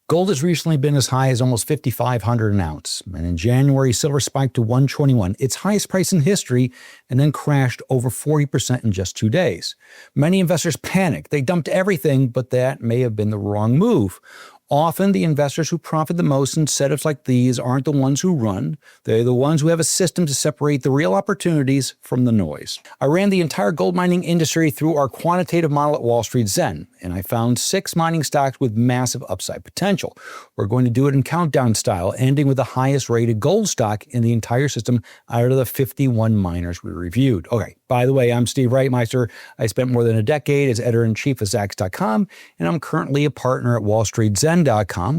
Gold has recently been as high as almost $5,500 an ounce. And in January, silver spiked to $121, its highest price in history, and then crashed over 40% in just 2 days. Many investors panicked. They dumped everything, but that may have been the wrong move. Often, the investors who profit the most in setups like these aren't the ones who run. They're the ones who have a system to separate the real opportunities from the noise. I ran the entire gold mining industry through our quantitative model at WallStreetZen, and I found 6 mining stocks with massive upside potential. We're going to do it in countdown style, ending with the highest rated gold stock in the entire system out of the 51 miners we reviewed. Okay, by the way, I'm Steve Reitmeister. I spent more than a decade as editor-in-chief of Zacks.com, and I'm currently a partner at WallStreetZen.com,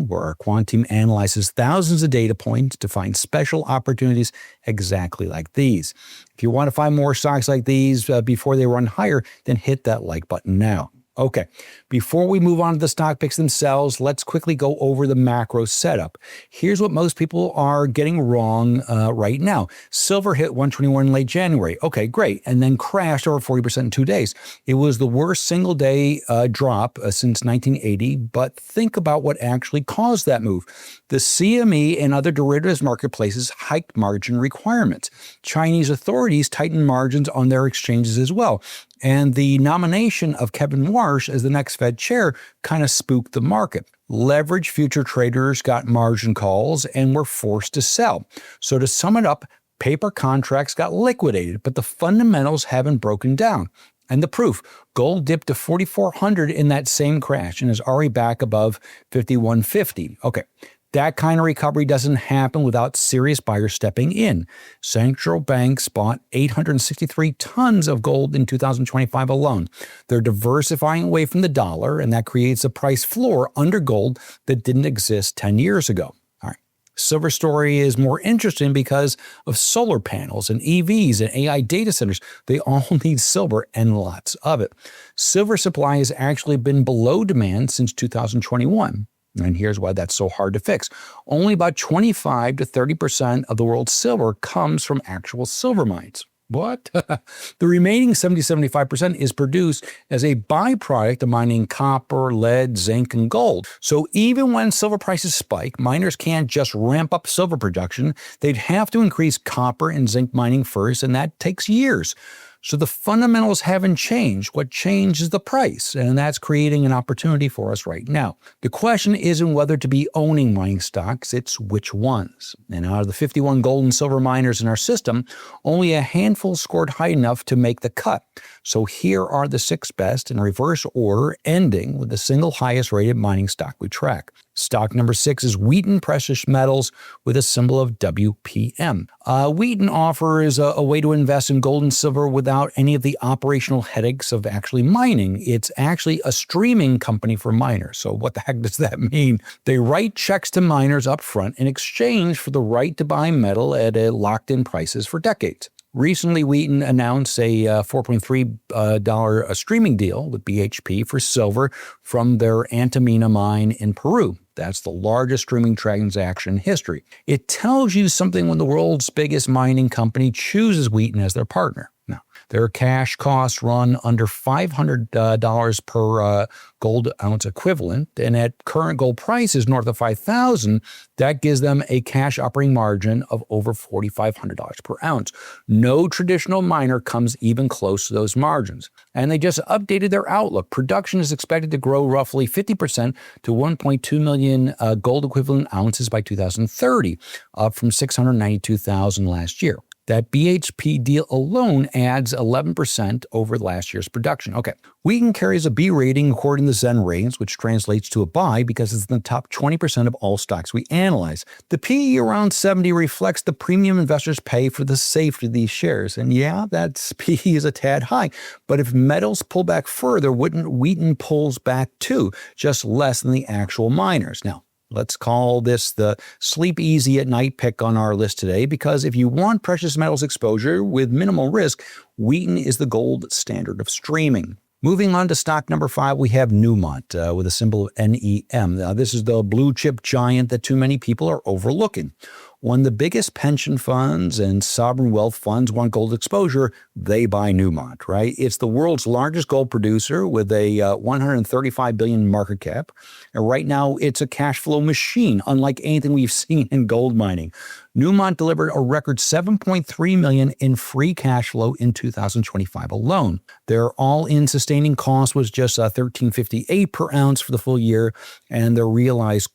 where our quant team analyzes thousands of data points to find special opportunities exactly like these. If you want to find more stocks like these before they run higher, then hit that like button now. Okay, before we move on to the stock picks themselves, let's quickly go over the macro setup. Here's what most people are getting wrong right now. Silver hit 121 in late January. Okay, great. And then crashed over 40% in 2 days. It was the worst single day drop since 1980, but think about what actually caused that move. The CME and other derivatives marketplaces hiked margin requirements. Chinese authorities tightened margins on their exchanges as well. And the nomination of Kevin Warsh as the next Fed chair kind of spooked the market. Leveraged future traders got margin calls and were forced to sell. So to sum it up, paper contracts got liquidated, but the fundamentals haven't broken down. And the proof, gold dipped to 4,400 in that same crash and is already back above 5,150. Okay. That kind of recovery doesn't happen without serious buyers stepping in. Central banks bought 863 tons of gold in 2025 alone. They're diversifying away from the dollar, and that creates a price floor under gold that didn't exist 10 years ago. All right. Silver story is more interesting because of solar panels and EVs and AI data centers. They all need silver and lots of it. Silver supply has actually been below demand since 2021. And here's why that's so hard to fix. Only about 25 to 30% of the world's silver comes from actual silver mines. What? The remaining 70-75% is produced as a byproduct of mining copper, lead, zinc, and gold. So even when silver prices spike, miners can't just ramp up silver production. They'd have to increase copper and zinc mining first, and that takes years. So the fundamentals haven't changed. What changed is the price, and that's creating an opportunity for us right now. The question isn't whether to be owning mining stocks, it's which ones. And out of the 51 gold and silver miners in our system, only a handful scored high enough to make the cut. So here are the 6 best in reverse order, ending with the single highest rated mining stock we track. Stock number 6 is Wheaton Precious Metals with a symbol of WPM. Wheaton offers a way to invest in gold and silver without any of the operational headaches of actually mining. It's actually a streaming company for miners. So what the heck does that mean? They write checks to miners up front in exchange for the right to buy metal at locked-in prices for decades. Recently, Wheaton announced a $4.3 streaming deal with BHP for silver from their Antamina mine in Peru. That's the largest streaming transaction in history. It tells you something when the world's biggest mining company chooses Wheaton as their partner. Now, their cash costs run under $500 per gold ounce equivalent, and at current gold prices north of $5,000, that gives them a cash operating margin of over $4,500 per ounce. No traditional miner comes even close to those margins. And they just updated their outlook. Production is expected to grow roughly 50% to 1.2 million gold equivalent ounces by 2030, up from 692,000 last year. That BHP deal alone adds 11% over last year's production. Okay, Wheaton carries a B rating according to the Zen ratings, which translates to a buy because it's in the top 20% of all stocks we analyze. The PE around 70 reflects the premium investors pay for the safety of these shares. And yeah, that PE is a tad high. But if metals pull back further, wouldn't Wheaton pulls back too, just less than the actual miners? Now, let's call this the sleep easy at night pick on our list today, because if you want precious metals exposure with minimal risk, Wheaton is the gold standard of streaming. Moving on to stock number 5, we have Newmont with a symbol of NEM. Now, this is the blue chip giant that too many people are overlooking. When the biggest pension funds and sovereign wealth funds want gold exposure, they buy Newmont, right? It's the world's largest gold producer with a 135 billion market cap. And right now, it's a cash flow machine, unlike anything we've seen in gold mining. Newmont delivered a record $7.3 million in free cash flow in 2025 alone. Their all-in sustaining cost was just $13.58 per ounce for the full year, and their realized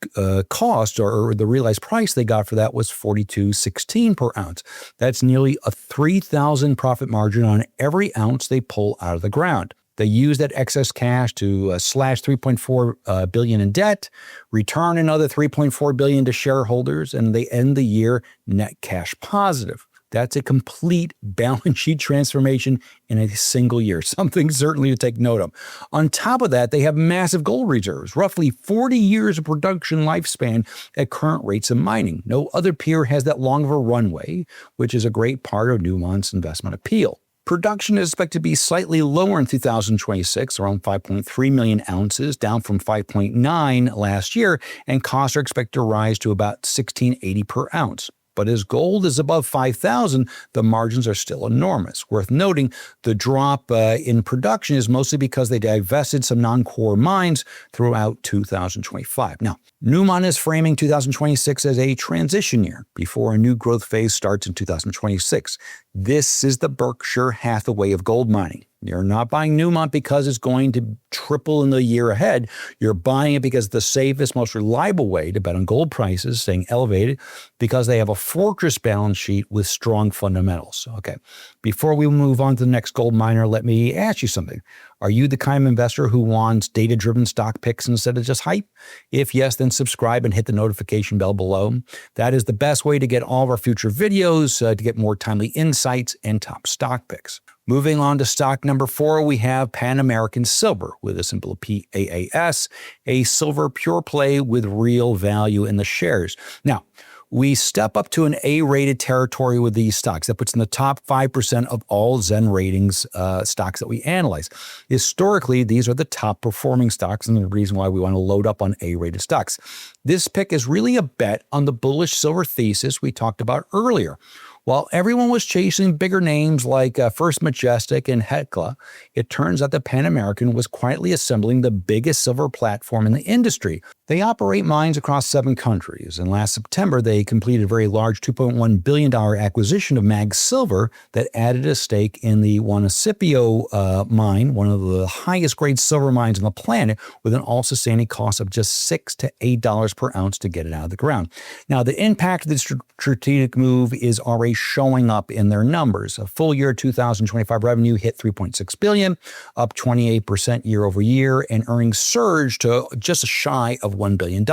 cost, or the realized price they got for that, was $42.16 per ounce. That's nearly a 3,000 profit margin on every ounce they pull out of the ground. They use that excess cash to slash $3.4 billion in debt, return another $3.4 billion to shareholders, and they end the year net cash positive. That's a complete balance sheet transformation in a single year, something certainly to take note of. On top of that, they have massive gold reserves, roughly 40 years of production lifespan at current rates of mining. No other peer has that long of a runway, which is a great part of Newmont's investment appeal. Production is expected to be slightly lower in 2026, around 5.3 million ounces, down from 5.9 last year, and costs are expected to rise to about $16.80 per ounce. But as gold is above 5,000, the margins are still enormous. Worth noting, the drop in production is mostly because they divested some non-core mines throughout 2025. Now, Newmont is framing 2026 as a transition year before a new growth phase starts in 2026. This is the Berkshire Hathaway of gold mining. You're not buying Newmont because it's going to triple in the year ahead. You're buying it because it's the safest, most reliable way to bet on gold prices staying elevated, because they have a fortress balance sheet with strong fundamentals. Okay, before we move on to the next gold miner, let me ask you something. Are you the kind of investor who wants data-driven stock picks instead of just hype? If yes, then subscribe and hit the notification bell below. That is the best way to get all of our future videos, to get more timely insights and top stock picks. Moving on to stock number 4, we have Pan American Silver with a symbol PAAS, a silver pure play with real value in the shares. Now, we step up to an A-rated territory with these stocks. That puts in the top 5% of all Zen ratings stocks that we analyze. Historically, these are the top performing stocks, and the reason why we want to load up on A-rated stocks. This pick is really a bet on the bullish silver thesis we talked about earlier. While everyone was chasing bigger names like First Majestic and Hecla, it turns out that Pan American was quietly assembling the biggest silver platform in the industry. They operate mines across 7 countries, and last September they completed a very large $2.1 billion acquisition of MAG Silver that added a stake in the Juanicipio mine, one of the highest grade silver mines on the planet, with an all-sustaining cost of just $6 to $8 per ounce to get it out of the ground. Now, the impact of this strategic move is already showing up in their numbers. A full year 2025 revenue hit $3.6 billion, up 28% year over year, and earnings surged to just shy of $1 billion.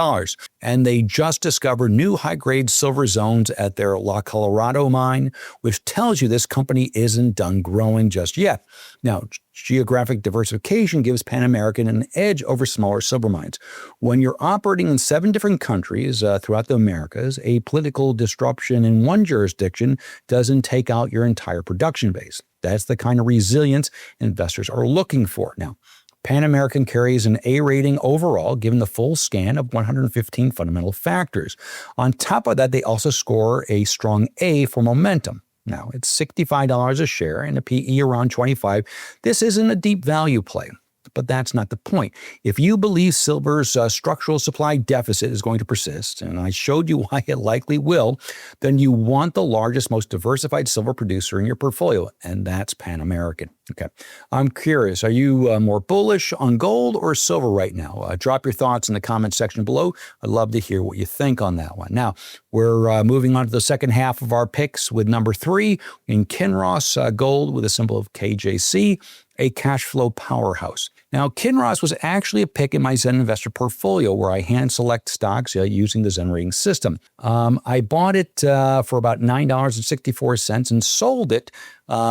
And they just discovered new high-grade silver zones at their La Colorado mine, which tells you this company isn't done growing just yet. Now, geographic diversification gives Pan American an edge over smaller silver mines. When you're operating in 7 different countries throughout the Americas, a political disruption in one jurisdiction doesn't take out your entire production base. That's the kind of resilience investors are looking for. Now, Pan American carries an A rating overall, given the full scan of 115 fundamental factors. On top of that, they also score a strong A for momentum. Now, it's $65 a share and a PE around 25. This isn't a deep value play, but that's not the point. If you believe silver's structural supply deficit is going to persist, and I showed you why it likely will, then you want the largest, most diversified silver producer in your portfolio, and that's Pan American. Okay, I'm curious, are you more bullish on gold or silver right now? Drop your thoughts in the comment section below. I'd love to hear what you think on that one. Now, we're moving on to the second half of our picks with number 3 in Kinross Gold with a symbol of KJC, a cash flow powerhouse. Now, Kinross was actually a pick in my Zen investor portfolio where I hand select stocks using the Zen rating system. I bought it for about $9.64 and sold it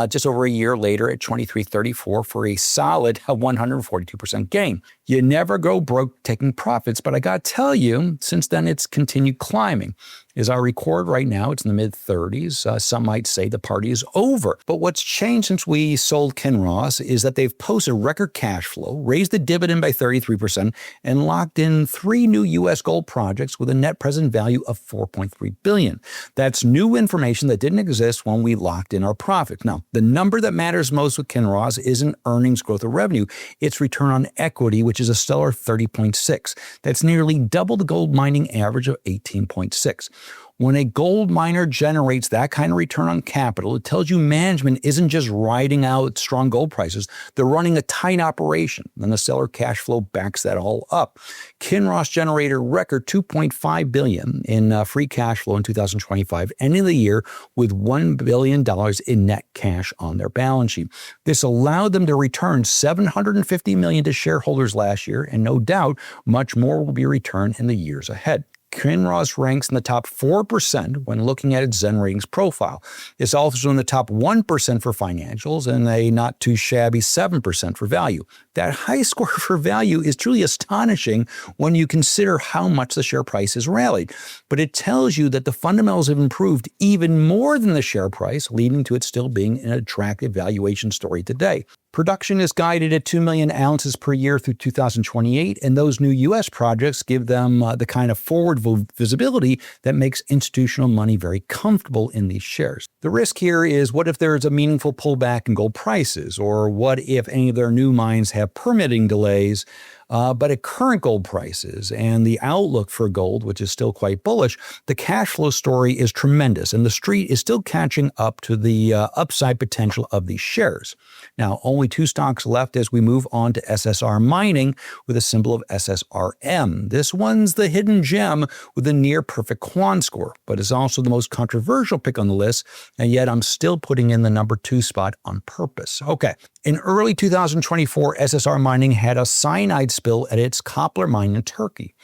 just over a year later at $23.34 for a solid 142% gain. You never go broke taking profits, but I got to tell you, since then it's continued climbing. As I record right now, it's in the mid-30s. Some might say the party is over. But what's changed since we sold Kinross is that they've posted record cash flow, raised the dividend by 33%, and locked in 3 new U.S. gold projects with a net present value of $4.3 billion. That's new information that didn't exist when we locked in our profits. Now, the number that matters most with Kinross isn't earnings growth or revenue. It's return on equity, which is a stellar 30.6. That's nearly double the gold mining average of 18.6. When a gold miner generates that kind of return on capital, it tells you management isn't just riding out strong gold prices. They're running a tight operation, and the stellar cash flow backs that all up. Kinross generated a record $2.5 billion in free cash flow in 2025, ending the year with $1 billion in net cash on their balance sheet. This allowed them to return $750 million to shareholders last year, and no doubt much more will be returned in the years ahead. Kinross ranks in the top 4% when looking at its Zen ratings profile. It's also in the top 1% for financials and a not too shabby 7% for value. That high score for value is truly astonishing when you consider how much the share price has rallied. But it tells you that the fundamentals have improved even more than the share price, leading to it still being an attractive valuation story today. Production is guided at 2 million ounces per year through 2028, and those new U.S. projects give them the kind of forward visibility that makes institutional money very comfortable in these shares. The risk here is, what if there is a meaningful pullback in gold prices, or what if any of their new mines have permitting delays? But at current gold prices and the outlook for gold, which is still quite bullish, the cash flow story is tremendous, and the street is still catching up to the upside potential of these shares. Now, only 2 stocks left as we move on to SSR Mining with a symbol of SSRM. This one's the hidden gem with a near-perfect quant score, but it's also the most controversial pick on the list, and yet I'm still putting in the number 2 spot on purpose. Okay, in early 2024, SSR Mining had a cyanide spill at its copper mine in Turkey.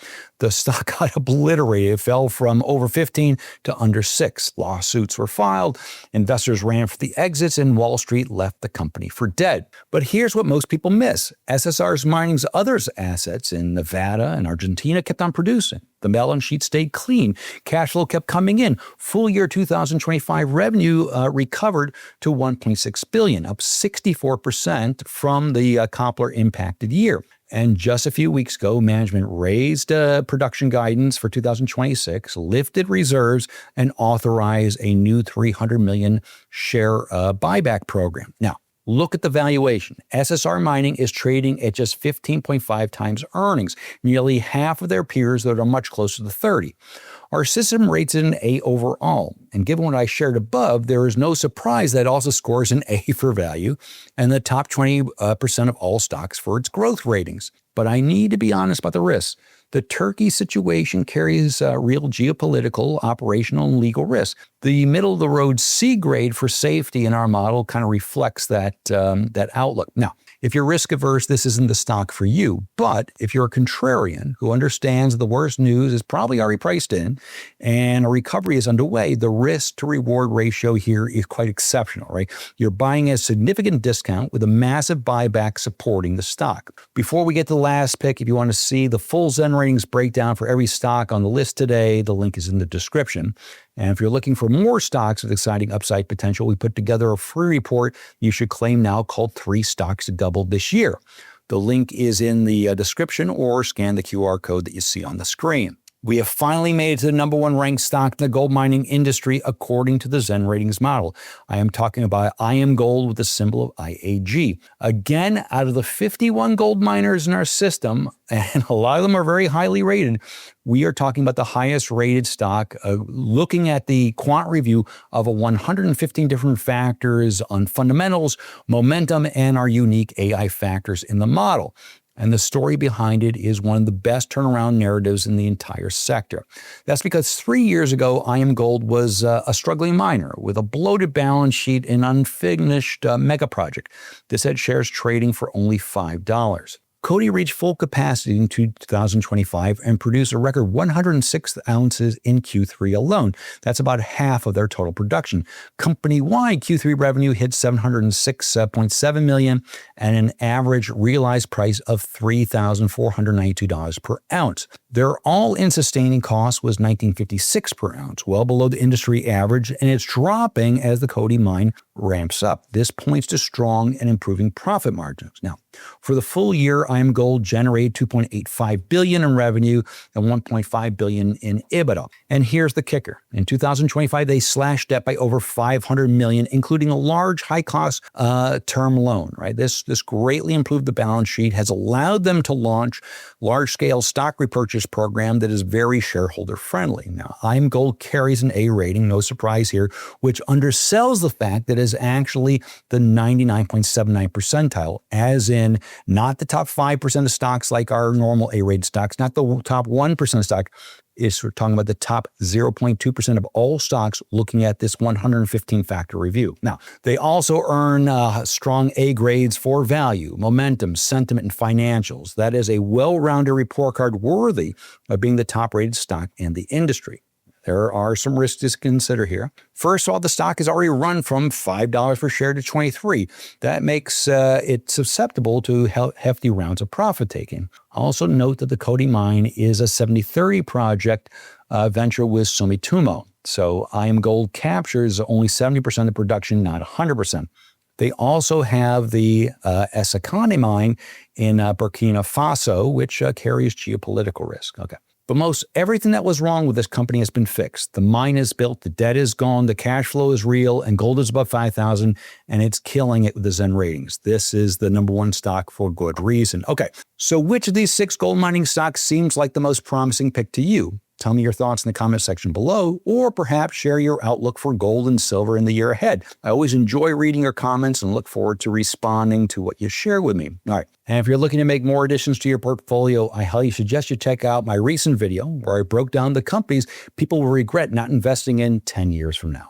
The stock got obliterated. It fell from over 15 to under 6. Lawsuits were filed, investors ran for the exits, and Wall Street left the company for dead. But here's what most people miss. SSR Mining's other assets in Nevada and Argentina kept on producing. The balance sheet stayed clean. Cash flow kept coming in. Full year 2025 revenue recovered to $1.6 billion, up 64% from the copper impacted year. And just a few weeks ago, management raised production guidance for 2026, lifted reserves, and authorized a new 300 million share buyback program. Now, look at the valuation. SSR Mining is trading at just 15.5 times earnings, nearly half of their peers that are much closer to 30. Our system rates it an A overall, and given what I shared above, there is no surprise that it also scores an A for value and the top 20% of all stocks for its growth ratings. But I need to be honest about the risks. The Turkey situation carries real geopolitical, operational, and legal risk. The middle-of-the-road C grade for safety in our model kind of reflects that outlook. Now, if you're risk-averse, this isn't the stock for you. But if you're a contrarian who understands the worst news is probably already priced in and a recovery is underway, the risk-to-reward ratio here is quite exceptional, right? You're buying at a significant discount with a massive buyback supporting the stock. Before we get to the last pick, if you want to see the full Zen ratings breakdown for every stock on the list today, the link is in the description. And if you're looking for more stocks with exciting upside potential, we put together a free report you should claim now called 3 Stocks to Double This Year. The link is in the description, or scan the QR code that you see on the screen. We have finally made it to the number 1 ranked stock in the gold mining industry according to the Zen ratings model. I am talking about Iamgold with the symbol of IAG. Again, out of the 51 gold miners in our system, and a lot of them are very highly rated, we are talking about the highest rated stock, looking at the quant review of 115 different factors on fundamentals, momentum, and our unique AI factors in the model. And the story behind it is one of the best turnaround narratives in the entire sector. That's because 3 years ago, Iamgold was a struggling miner with a bloated balance sheet and unfinished mega project. This had shares trading for only $5. Cody reached full capacity in 2025 and produced a record 106 ounces in Q3 alone. That's about half of their total production. Company-wide Q3 revenue hit $706.7 million and an average realized price of $3,492 per ounce. Their all-in sustaining cost was $19.56 per ounce, well below the industry average, and it's dropping as the Cody mine ramps up. This points to strong and improving profit margins. Now, for the full year, Iamgold generated $2.85 billion in revenue and $1.5 billion in EBITDA. And here's the kicker. In 2025, they slashed debt by over $500 million, including a large high-cost term loan. Right? This greatly improved the balance sheet, has allowed them to launch large-scale stock repurchase program that is very shareholder-friendly. Now, Iamgold carries an A rating, no surprise here, which undersells the fact that it is actually the 99.79 percentile, as in not the top 5% of stocks like our normal A-rated stocks, not the top 1% of stock. We're talking about the top 0.2% of all stocks looking at this 115-factor review. Now, they also earn strong A grades for value, momentum, sentiment, and financials. That is a well-rounded report card worthy of being the top-rated stock in the industry. There are some risks to consider here. First of all, the stock has already run from $5 per share to $23. That makes it susceptible to hefty rounds of profit taking. Also note that the Cody mine is a 70-30 project venture with Sumitomo. So Iamgold captures only 70% of production, not 100%. They also have the Essakane mine in Burkina Faso, which carries geopolitical risk. Okay. But most everything that was wrong with this company has been fixed. The mine is built, the debt is gone, the cash flow is real, and gold is above 5,000, and it's killing it with the Zen ratings. This is the number one stock for good reason. Okay, so which of these 6 gold mining stocks seems like the most promising pick to you? Tell me your thoughts in the comment section below, or perhaps share your outlook for gold and silver in the year ahead. I always enjoy reading your comments and look forward to responding to what you share with me. All right. And if you're looking to make more additions to your portfolio, I highly suggest you check out my recent video where I broke down the companies people will regret not investing in 10 years from now.